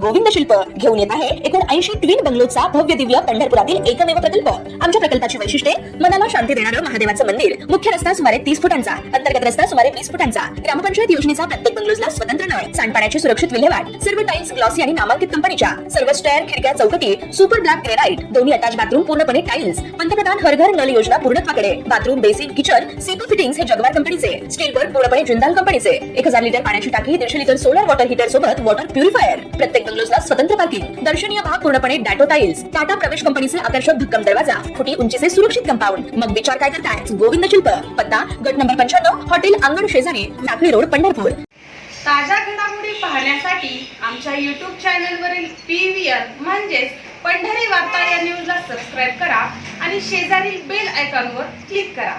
गोविंद शिल्प घेऊन येत आहे 79 ट्विन बंगलोचा भव्य दिव्य पंढरपुरातील एकमेव प्रकल्प। आमच्या प्रकल्पाची वैशिष्ट्ये मनाला शांती देणारं महादेवाचं मंदिर, मुख्य रस्ता सुमारे 30 फुटांचा, अंतर्गत रस्ता सुमारे 20 फुटांचा, ग्रामपंचायत योजनेचा प्रत्येक बंगलोजला स्वतंत्र नळ, सांडपाण्याची सुरक्षित विल्हेवाट, सर्व टाइल्स ग्लॉसी आणि नामांकित कंपनीच्या, सर्व स्टेअर, खिडक्या, चौकटी सुपर ब्लॅक ग्रेनाइट, दोन्ही अटॅच बाथरूम पूर्णपणे टाइल्स, पंतप्रधान हर घर नल योजना पूर्णत्वाकडे, bathroom, basin, kitchen, CP fittings हे जगवार कंपनीचे, स्टील वर्क पूर्णपणे जिंदाल कंपनीचे, 1000 लिटर पाण्याची टाकी, 150 लिटर सोलर वॉटर हीटर सोबत वॉटर प्युरिफायर, प्रत्येक बंगलोजला स्वतंत्र पार्किंग, दर्शनीय भाग पूर्णपणे डॅटो टाइल्स, टाटा प्रवेश कंपनीचे आकर्षक भक्कम दरवाजा, फुटी उंचीचे सुरक्षित कंपाऊंड। मग विचार काय करताय? गोविंद शिल्प, पत्ता गट नंबर 95, हॉटेल अंगण शेजारी, टाकळी रोड, पंढरपूर। ताज्या घडामोडी पाहण्यासाठी आमच्या YouTube चॅनलवरील PVR म्हणजेच पंढरी वार्ता या न्यूजला सबस्क्राइब करा आणि शेजारील बेल आयकॉनवर क्लिक करा।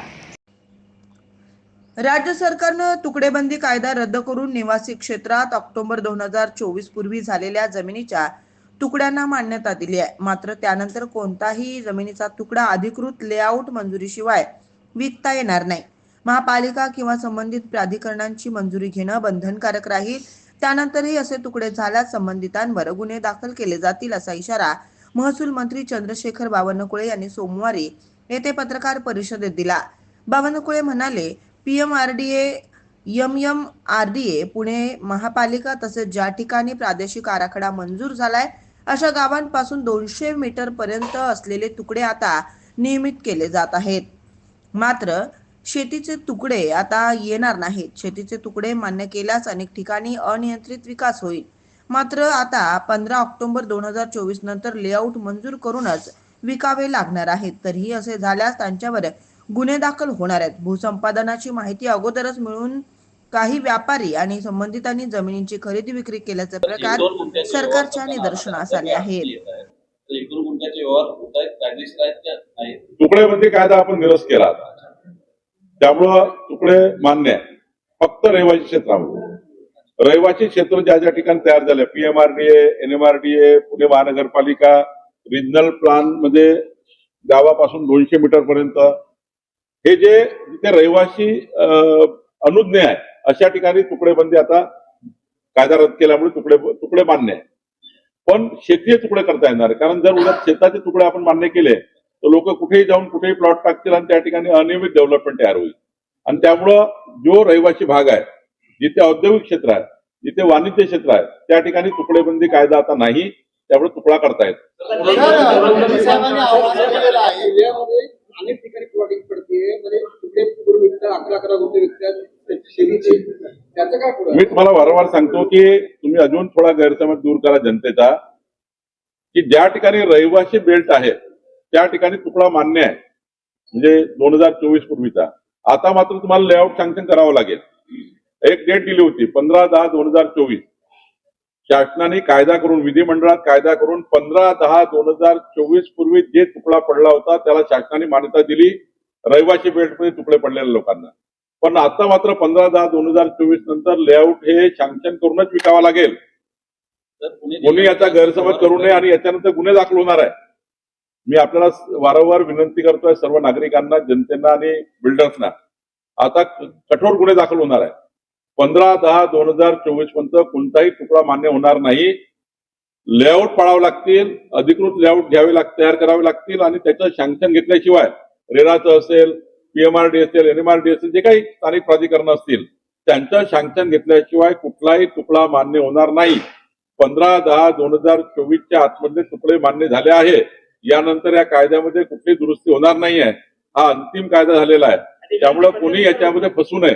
राज्य सरकारनं तुकडेबंदी कायदा रद्द करून निवासी क्षेत्रात ऑक्टोबर 2024 पूर्वी झालेल्या जमिनीच्या तुकड्यांना मान्यता दिली आहे। मात्र त्यानंतर कोणताही जमिनीचा तुकडा अधिकृत लेआउट मंजुरीशिवाय विकता येणार नाही। महापालिका किंवा संबंधित प्राधिकरणांची मंजुरी घेणं बंधनकारक राहील। त्यानंतरही असे तुकडे झाल्यास संबंधितांवर गुन्हे दाखल केले जातील, असा इशारा महसूल मंत्री चंद्रशेखर बावनकुळे यांनी सोमवारी येथे पत्रकार परिषदेत दिला। बावनकुळे म्हणाले, PMRDA, MMRDA, पुणे महापालिका तसेच ज्या ठिकाणी प्रादेशिक आराखडा मंजूर झालाय अशा गावांपासून 200 मीटर पर्यंत असलेले तुकडे आता नियमित केले जात आहेत। मात्र शेतीचे तुकडे आता येणार नाहीत। शेतीचे तुकडे मान्य केल्यास अनेक ठिकाणी अनियंत्रित विकास होईल। मात्र आता 15 ऑक्टोबर 2024 नंतर लेआउट मंजूर करूनच विकावे लागणार आहेत। तरीही असे झाल्यास त्यांच्यावर गुन्हे दाखल होणार आहेत। भूसंपादनाची माहिती अगोदरच मिळून काही व्यापारी आणि संबंधितांनी जमिनींची खरेदी विक्री केल्याचे प्रकार सरकारच्या निदर्शनास आले आहेत। तुकडेबंदी कायदा आपण निरस्त केला, त्यामुळं तुकडे मान्य आहे फक्त रहिवासी क्षेत्रामध्ये। रहिवासी क्षेत्र ज्या ज्या ठिकाणी तयार झाले, PMRDA, NMRDA, पुणे महानगरपालिका रिजनल प्लान मध्ये गावापासून 200 मीटर पर्यंत हे जे जिथे रहिवासी अनुज्ञ आहे अशा ठिकाणी तुकडेबंदी आता कायदा रद्द केल्यामुळे तुकडे मान्य आहे। पण शेतीचे तुकडे करता येणार, कारण जर उद्या शेताचे तुकडे आपण मान्य केले तर लोक कुठेही जाऊन कुठेही प्लॉट टाकतील आणि त्या ठिकाणी अनियमित डेव्हलपमेंट तयार होईल। आणि त्यामुळं जो रहिवासी भाग आहे, जिथे औद्योगिक क्षेत्र आहे, जिथे वाणिज्य क्षेत्र आहे, त्या ठिकाणी तुकडेबंदी कायदा आता नाही, त्यामुळे तुकडा करता येत। अनेक ठिकाणी प्लॉटिंग पडते, म्हणजे तुकडे पूर्व विकतात, 11 गुंठे विकतात शेतीचे, त्याचं काय पुढे? मी तुम्हाला वारंवार सांगतो की तुम्ही अजून थोडा गैरसमज दूर करा जनतेचा, की ज्या ठिकाणी रहिवासी बेल्ट आहे त्या ठिकाणी तुकडा मान्य आहे, म्हणजे 2024 पूर्वीचा। आता मात्र तुम्हाला लेआउट सँक्शन करावं लागेल। एक डेट दिली होती 15/10/2024, शासनाने कायदा करून, विधिमंडळात कायदा करून 15/10/2024 पूर्वी जे तुकडा पडला होता त्याला शासनाने मान्यता दिली रहिवासी बेल्टमध्ये तुकडे पडलेल्या लोकांना। पण आता मात्र 15/10/2024 नंतर लेआउट हे सँक्शन करूनच विकावं लागेल। कोणी याचा गैरसमज करू नये आणि याच्यानंतर गुन्हे दाखल होणार आहे। मी आपल्याला वारंवार विनंती करतोय सर्व नागरिकांना, जनतेना आणि बिल्डर्सना, आता कठोर गुन्हे दाखल होणार आहे। 15/10/2024 पर्यंत कोणताही तुकडा मान्य होणार नाही। लेआउट पाळावं लागतील, अधिकृत लेआउट घ्यावे तयार करावे लागतील आणि त्याचं सँक्शन घेतल्याशिवाय रेराचं असेल, PMRDA असेल, NMRDA असेल, जे काही स्थानिक प्राधिकरण असतील त्यांचं सँक्शन घेतल्याशिवाय कुठलाही तुकडा मान्य होणार नाही। 15/10/2024च्या आतमध्ये तुकडे मान्य झाले आहे। यानंतर या कायद्यामध्ये कुठली दुरुस्ती होणार नाहीये। हा अंतिम कायदा झालेला आहे, त्यामुळे कोणी याच्यामध्ये फसू नये।